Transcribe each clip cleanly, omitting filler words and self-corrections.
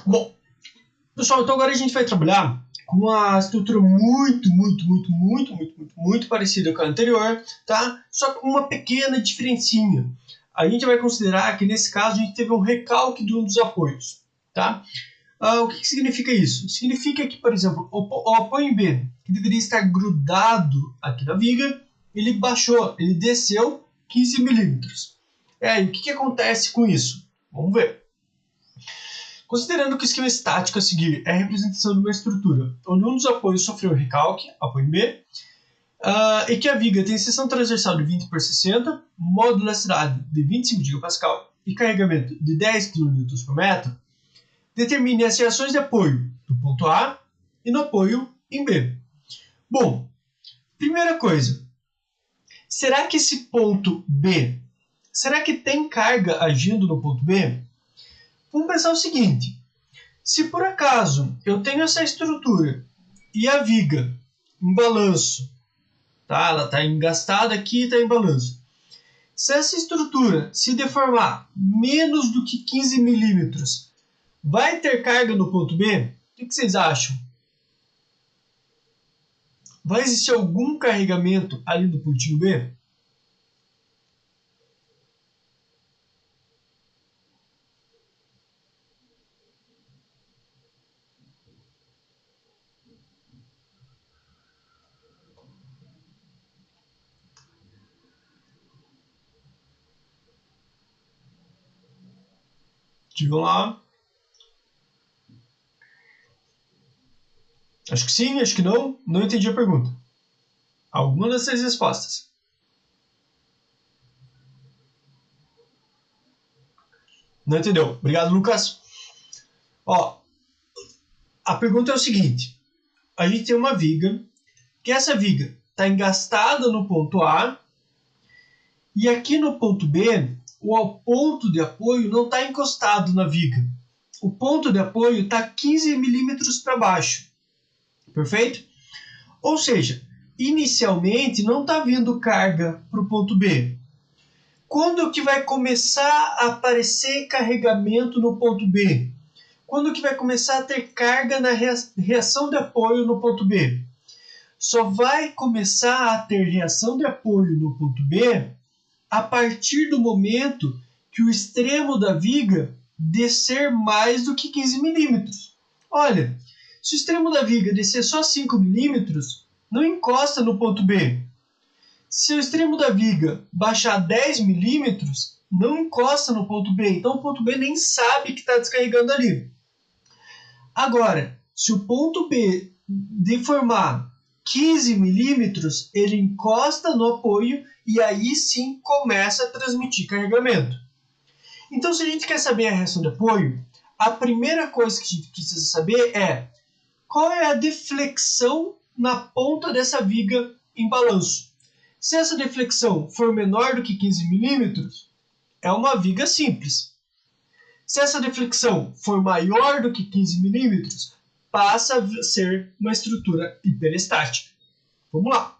Bom, pessoal, então agora a gente vai trabalhar com uma estrutura muito parecida com a anterior, tá? Só com uma pequena diferencinha. A gente vai considerar que nesse caso a gente teve um recalque de um dos apoios, tá? O que significa isso? Significa que, por exemplo, o apoio B, que deveria estar grudado aqui na viga, ele baixou, ele desceu 15 milímetros. E o que acontece com isso? Vamos ver. Considerando que o esquema estático a seguir é a representação de uma estrutura onde um dos apoios sofreu recalque, apoio B, e que a viga tem seção transversal de 20 por 60, modularidade de 25 GPa e carregamento de 10 kN por metro, determine as reações de apoio no ponto A e no apoio em B. Bom, primeira coisa, será que esse ponto B, será que tem carga agindo no ponto B? Vamos pensar o seguinte, se por acaso eu tenho essa estrutura e a viga em balanço, tá? Ela está engastada aqui e está em balanço. Se essa estrutura se deformar menos do que 15 milímetros, vai ter carga no ponto B? O que vocês acham? Vai existir algum carregamento ali no pontinho B? Digam lá. Acho que sim, acho que não. Não entendi a pergunta. Alguma dessas respostas. Não entendeu. Obrigado, Lucas. Ó, a pergunta é o seguinte. A gente tem uma viga, que essa viga está engastada no ponto A, e aqui no ponto B, o ponto de apoio não está encostado na viga. O ponto de apoio está 15 milímetros para baixo. Perfeito? Ou seja, inicialmente não está vindo carga para o ponto B. Quando que vai começar a aparecer carregamento no ponto B? Quando que vai começar a ter carga na reação de apoio no ponto B? Só vai começar a ter reação de apoio no ponto B a partir do momento que o extremo da viga descer mais do que 15 milímetros. Olha, se o extremo da viga descer só 5 milímetros, não encosta no ponto B. Se o extremo da viga baixar 10 milímetros, não encosta no ponto B. Então o ponto B nem sabe que está descarregando ali. Agora, se o ponto B deformar 15 milímetros, ele encosta no apoio e aí sim começa a transmitir carregamento. Então, se a gente quer saber a reação de apoio, a primeira coisa que a gente precisa saber é qual é a deflexão na ponta dessa viga em balanço. Se essa deflexão for menor do que 15 milímetros, é uma viga simples. Se essa deflexão for maior do que 15 milímetros, passa a ser uma estrutura hiperestática. Vamos lá.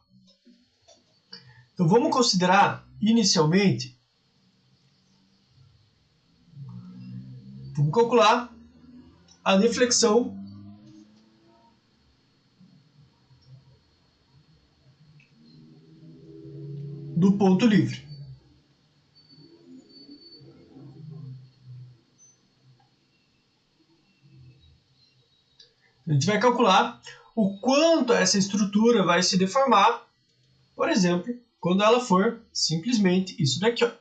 Então vamos considerar inicialmente, vamos calcular a deflexão do ponto livre. A gente vai calcular o quanto essa estrutura vai se deformar, por exemplo, quando ela for simplesmente isso daqui, ó.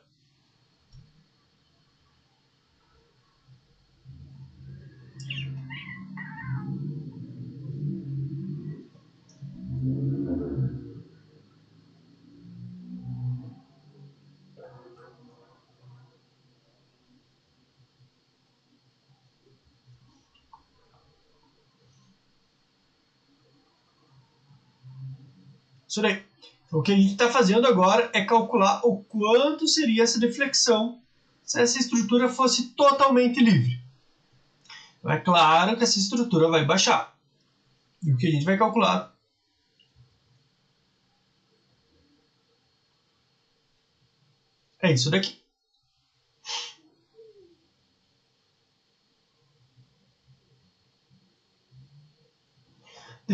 Isso daí. Então, o que a gente está fazendo agora é calcular o quanto seria essa deflexão se essa estrutura fosse totalmente livre. Então, é claro que essa estrutura vai baixar. E o que a gente vai calcular é isso daqui.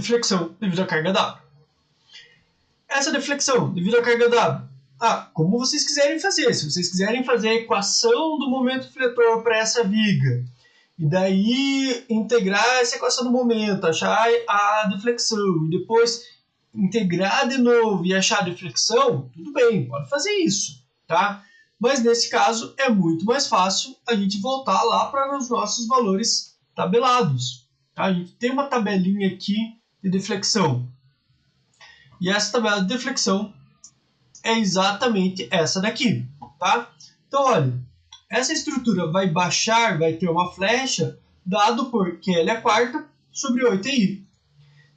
deflexão devido à carga W. Essa deflexão devido à carga W, como vocês quiserem fazer. Se vocês quiserem fazer a equação do momento fletor para essa viga, e daí integrar essa equação do momento, achar a deflexão, e depois integrar de novo e achar a deflexão, tudo bem, pode fazer isso, tá? Mas nesse caso é muito mais fácil a gente voltar lá para os nossos valores tabelados. Tá? A gente tem uma tabelinha aqui de deflexão. E essa tabela de deflexão é exatamente essa daqui. Tá? Então, olha, essa estrutura vai baixar, vai ter uma flecha, dado por QL a quarta sobre 8i.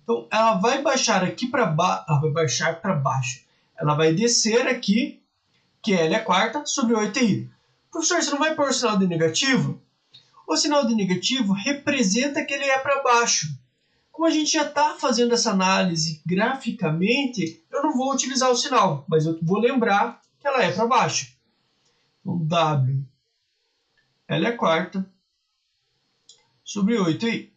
Então, ela vai baixar aqui para baixo, ela vai baixar para baixo. Ela vai descer aqui, QL a quarta sobre 8i. Professor, você não vai pôr o sinal de negativo? O sinal de negativo representa que ele é para baixo. Como a gente já está fazendo essa análise graficamente, eu não vou utilizar o sinal, mas eu vou lembrar que ela é para baixo. Então, W, L a quarta sobre 8i.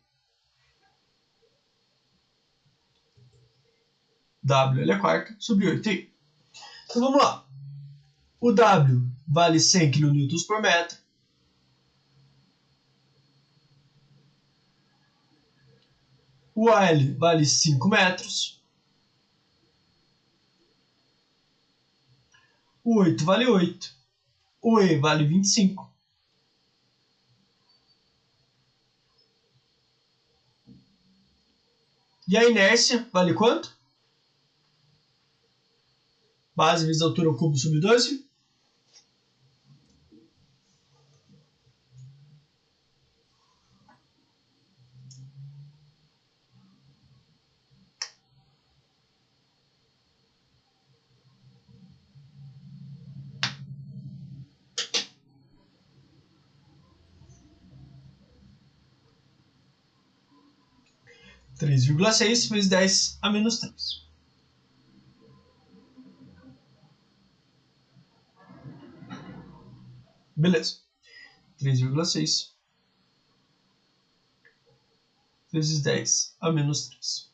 W, L a quarta sobre 8i. Então, vamos lá. O W vale 100 kN por metro. O AL vale 5 metros. O 8 vale 8. O E vale 25. E a inércia vale quanto? Base vezes altura ao cubo sobre 12. 3,6 vezes 10 a menos 3. Beleza. 3,6 vezes 10 a menos 3.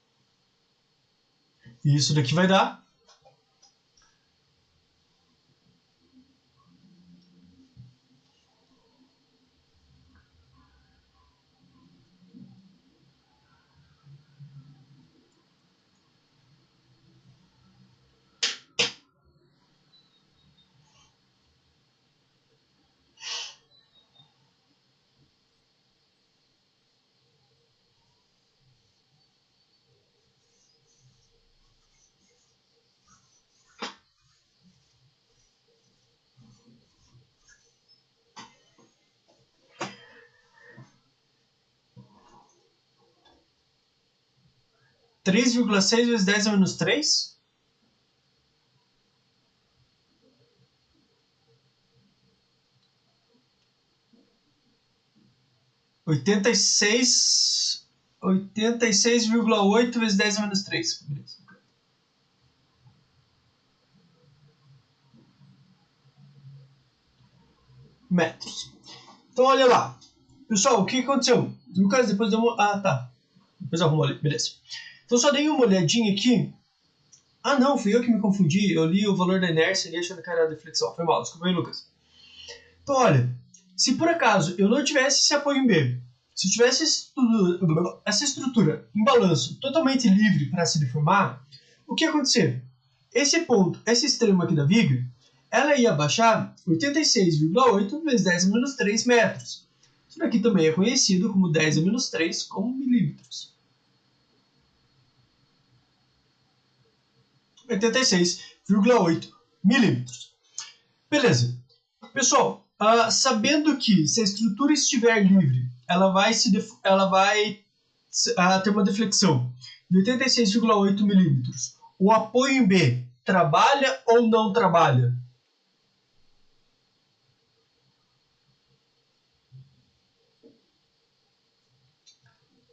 E isso daqui vai dar 3,6 vezes 10 a menos 3? Oitenta e seis 86,8 vezes 10 a menos 3. Beleza. Metros. Então, olha lá. Pessoal, o que aconteceu? Lucas, depois deu uma... tá. Depois arrumou ali. Beleza. Então, só dei uma olhadinha aqui. Não, fui eu que me confundi. Eu li o valor da inércia e achando que era a deflexão. Foi mal. Desculpa aí, Lucas. Então, olha. Se por acaso eu não tivesse esse apoio em B, se eu tivesse essa estrutura em balanço totalmente livre para se deformar, o que ia acontecer? Esse ponto, esse extremo aqui da viga, ela ia baixar 86,8 vezes 10 a menos 3 metros. Isso daqui também é conhecido como 10 a menos 3 como milímetros. 86,8 milímetros. Beleza. Pessoal, sabendo que se a estrutura estiver livre, ela vai ter uma deflexão de 86,8 milímetros. O apoio em B trabalha ou não trabalha?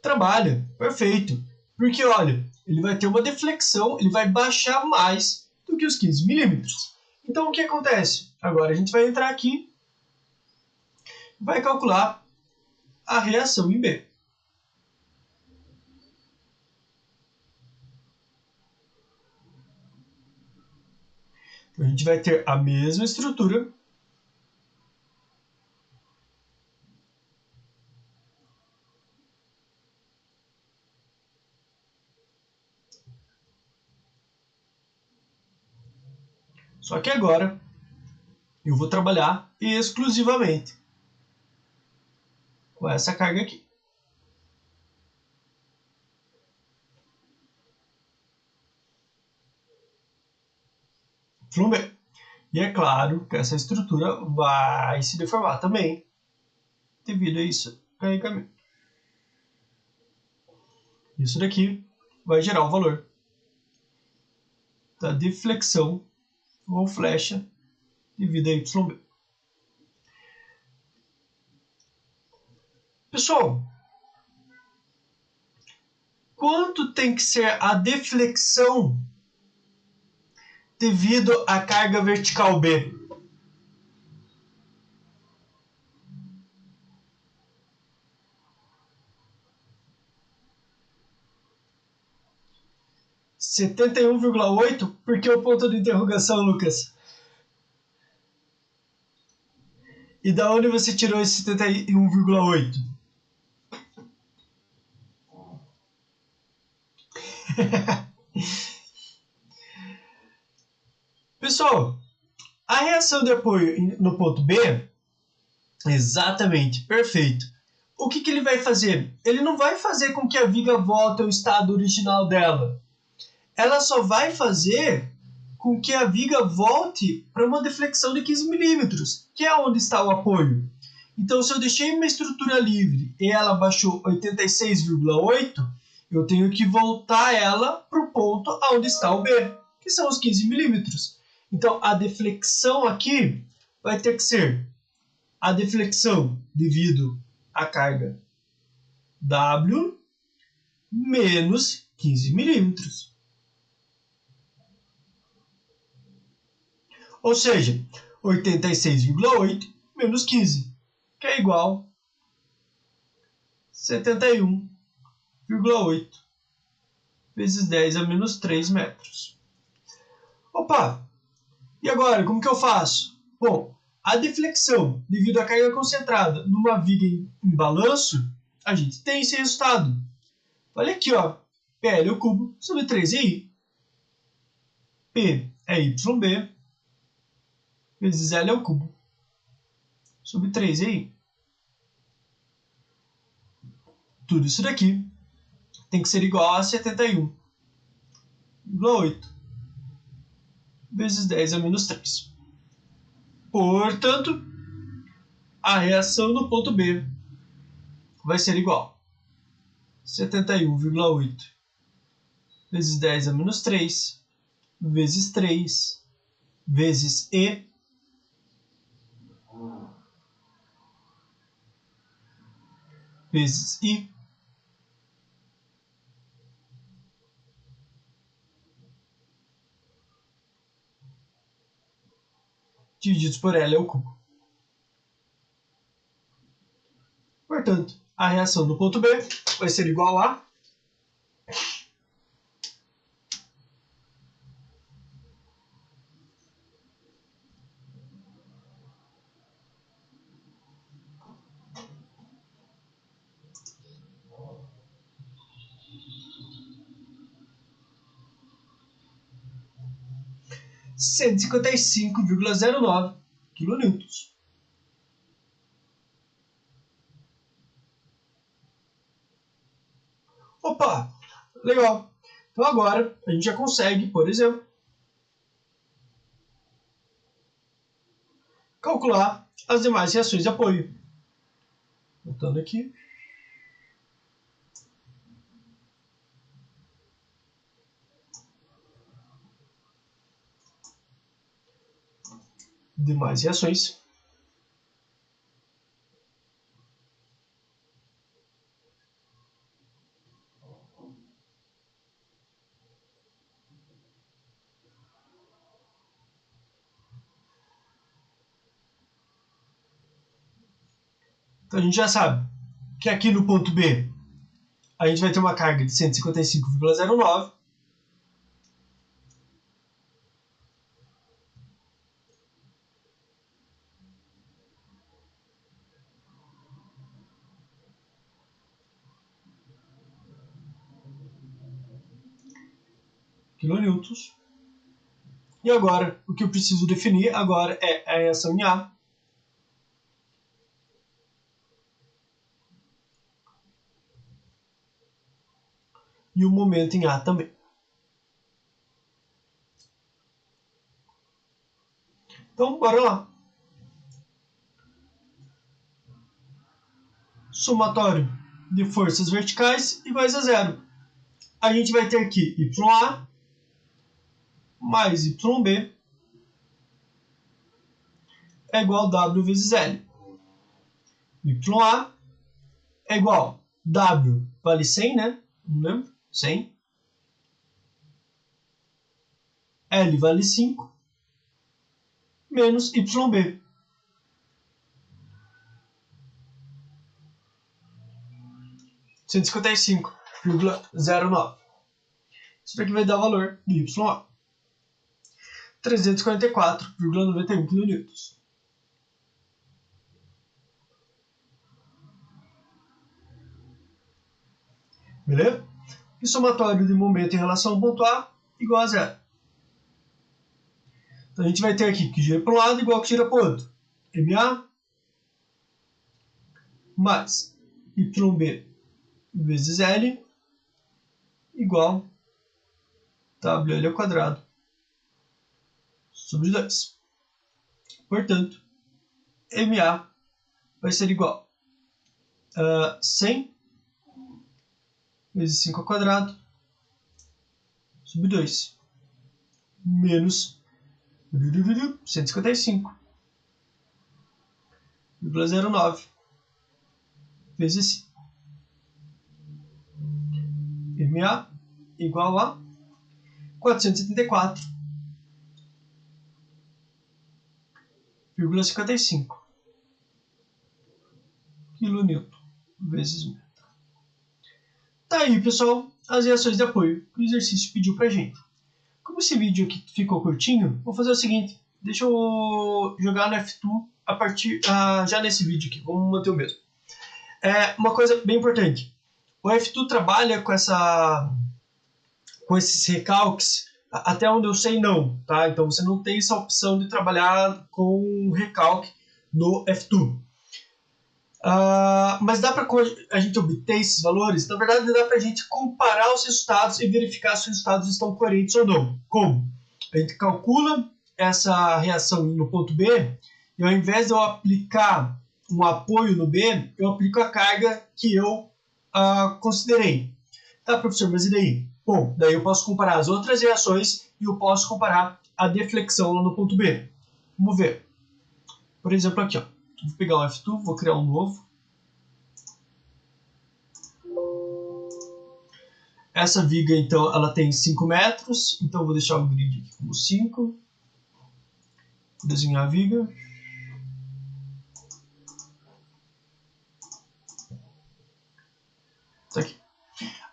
Trabalha, perfeito. Porque, olha, ele vai ter uma deflexão, ele vai baixar mais do que os 15 milímetros. Então, o que acontece? Agora a gente vai entrar aqui e vai calcular a reação em B. gente vai ter a mesma estrutura. Só que agora eu vou trabalhar exclusivamente com essa carga aqui. Bem. E é claro que essa estrutura vai se deformar também devido a isso carregamento. Isso daqui vai gerar o valor da deflexão ou flecha devido a YB. Pessoal, quanto tem que ser a deflexão devido à carga vertical B? — 71,8? Por que o ponto de interrogação, Lucas? E da onde você tirou esse 71,8? Pessoal, a reação de apoio no ponto B, exatamente, perfeito. O que ele vai fazer? Ele não vai fazer com que a viga volte ao estado original dela. Ela só vai fazer com que a viga volte para uma deflexão de 15 milímetros, que é onde está o apoio. Então, se eu deixei uma estrutura livre e ela baixou 86,8, eu tenho que voltar ela para o ponto onde está o B, que são os 15 milímetros. Então, a deflexão aqui vai ter que ser a deflexão devido à carga W menos 15 milímetros. Ou seja, 86,8 menos 15, que é igual a 71,8 vezes 10 a menos 3 metros. Opa! E agora, como que eu faço? Bom, a deflexão devido à carga concentrada numa viga em balanço, a gente tem esse resultado. Olha aqui, ó. PL ao cubo sobre 3i. P é YB vezes L ao cubo sobre 3i. Tudo isso daqui tem que ser igual a 71,8 vezes 10 a menos 3. Portanto, a reação no ponto B vai ser igual a 71,8 vezes 10 a menos 3 vezes 3 vezes E vezes I divididos por L ao cubo. Portanto, a reação do ponto B vai ser igual a — 155,09 kN. Opa, legal. Então agora a gente já consegue, por exemplo, calcular as demais reações de apoio. Voltando aqui. Demais reações. Então a gente já sabe que aqui no ponto B a gente vai ter uma carga de 155,09 kN. E agora, o que eu preciso definir agora é a reação em A. E o momento em A também. Então, bora lá. Somatório de forças verticais iguais a zero. A gente vai ter que YA mais YB é igual a W vezes L. YA é igual a W vale 100, né? Não lembro? 100. L vale 5 menos YB. R$ 155,09. Isso daqui vai dar o valor de YA. 344,91 kN. Beleza? E somatório de momento em relação ao ponto A igual a zero. Então a gente vai ter aqui que gira para um lado igual que gira para o outro. MA mais YB vezes L igual WL ao quadrado sobre 2. Portanto, MA vai ser igual a 100 vezes 5 ao quadrado sobre 2 menos 155,09 vezes 5. MA igual a 474,55 kN vezes metro. Tá aí, pessoal, as reações de apoio que o exercício pediu pra gente. Como esse vídeo aqui ficou curtinho, vou fazer o seguinte, deixa eu jogar no F2 já nesse vídeo aqui, vamos manter o mesmo. Uma coisa bem importante, o F2 trabalha com esses recalques, até onde eu sei não, tá? Então você não tem essa opção de trabalhar com recalque no F2. Mas dá para a gente obter esses valores? Na verdade, dá para a gente comparar os resultados e verificar se os resultados estão coerentes ou não. Como? A gente calcula essa reação no ponto B e ao invés de eu aplicar um apoio no B, eu aplico a carga que eu considerei. Tá, professor, mas e daí? Bom, daí eu posso comparar as outras reações e eu posso comparar a deflexão lá no ponto B. Vamos ver. Por exemplo, aqui, ó. Vou pegar um F2, vou criar um novo. Essa viga, então, ela tem 5 metros. Então, eu vou deixar o grid aqui como 5. Vou desenhar a viga. Tá aqui.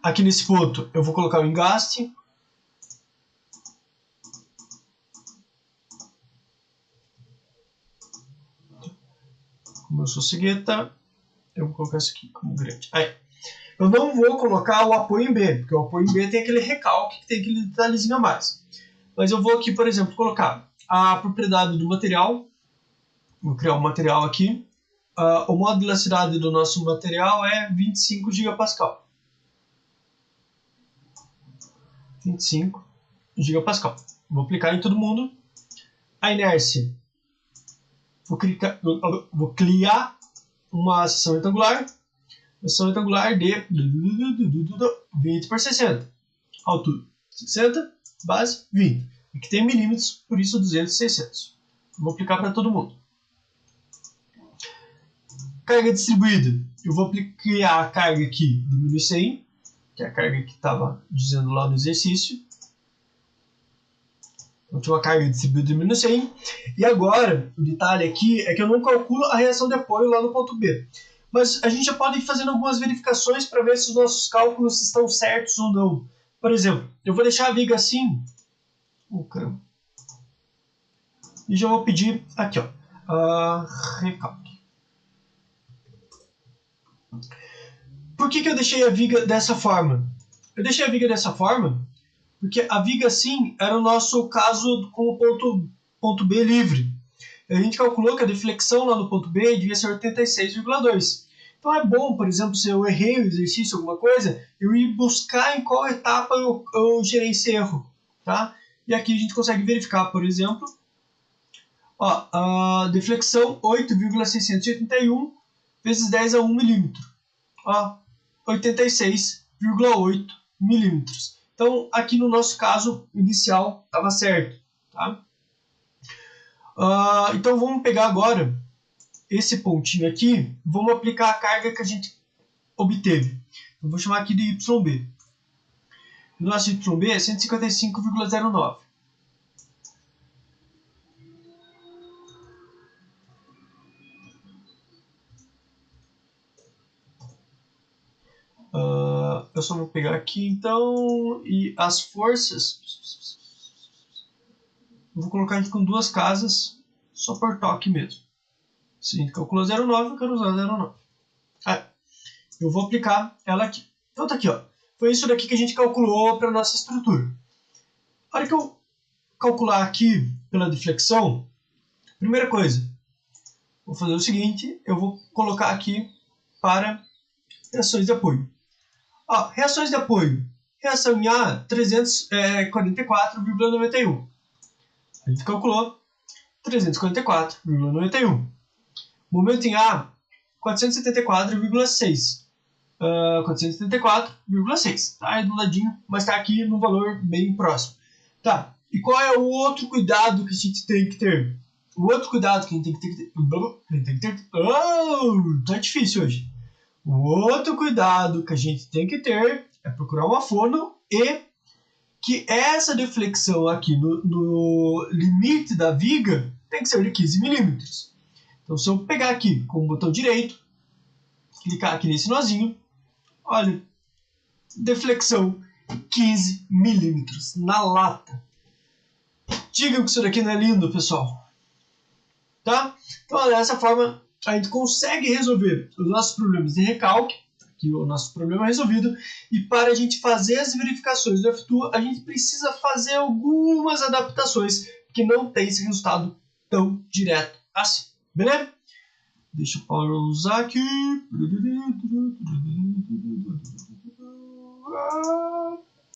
Aqui nesse ponto, eu vou colocar o engaste. Como eu sou cegueta, eu vou colocar isso aqui como grande. Aí. Eu não vou colocar o apoio em B, porque o apoio em B tem aquele recalque que tem aquele detalhezinho a mais. Mas eu vou aqui, por exemplo, colocar a propriedade do material. Vou criar um material aqui. O modo de elasticidade do nosso material é 25 gigapascal. 25 gigapascal. Vou aplicar em todo mundo. A inércia. Vou criar uma seção retangular. Seção retangular de 20 por 60. Altura 60, base 20. Aqui tem milímetros, por isso 200 e 600. Vou aplicar para todo mundo. Carga distribuída. Eu vou criar a carga aqui de 1100, que é a carga que estava dizendo lá no exercício. Então, tinha uma carga distribuída de 1100. E agora, o detalhe aqui é que eu não calculo a reação de apoio lá no ponto B. Mas a gente já pode ir fazendo algumas verificações para ver se os nossos cálculos estão certos ou não. Por exemplo, eu vou deixar a viga assim. E já vou pedir aqui, ó, recalque. Por que eu deixei a viga dessa forma? Eu deixei a viga dessa forma Porque a viga, sim, era o nosso caso com o ponto B livre. A gente calculou que a deflexão lá no ponto B devia ser 86,2. Então é bom, por exemplo, se eu errei o exercício, alguma coisa, eu ir buscar em qual etapa eu gerei esse erro. Tá? E aqui a gente consegue verificar, por exemplo, ó, a deflexão 8,681 vezes 10 a 1 milímetro. 86,8 milímetros. Então, aqui no nosso caso inicial, estava certo. Tá? Então, vamos pegar agora esse pontinho aqui, vamos aplicar a carga que a gente obteve. Eu vou chamar aqui de YB. O nosso YB é 155,09. Eu só vou pegar aqui então, e as forças, eu vou colocar aqui com duas casas, só por toque mesmo. Se a gente calculou 0,9, eu quero usar 0,9. Eu vou aplicar ela aqui. Então tá aqui, ó. Foi isso daqui que a gente calculou para nossa estrutura. A hora que eu calcular aqui pela deflexão, primeira coisa, vou fazer o seguinte, eu vou colocar aqui para reações de apoio. Reações de apoio. Reação em A, 344,91. A gente calculou 344,91. Momento em A, 474,6. 474,6. Tá? É do ladinho, mas está aqui no valor bem próximo. Tá. E qual é o outro cuidado que a gente tem que ter? O outro cuidado que a gente tem que ter... tá difícil hoje. O outro cuidado que a gente tem que ter é procurar uma fono e que essa deflexão aqui no limite da viga tem que ser de 15 milímetros. Então, se eu pegar aqui com o botão direito, clicar aqui nesse nozinho, olha, deflexão 15 milímetros na lata. Digam que isso daqui não é lindo, pessoal. Tá? Então, dessa forma, a gente consegue resolver os nossos problemas de recalque. Aqui o nosso problema é resolvido. E para a gente fazer as verificações do F2, a gente precisa fazer algumas adaptações que não tem esse resultado tão direto assim. Beleza? Deixa eu pausar aqui.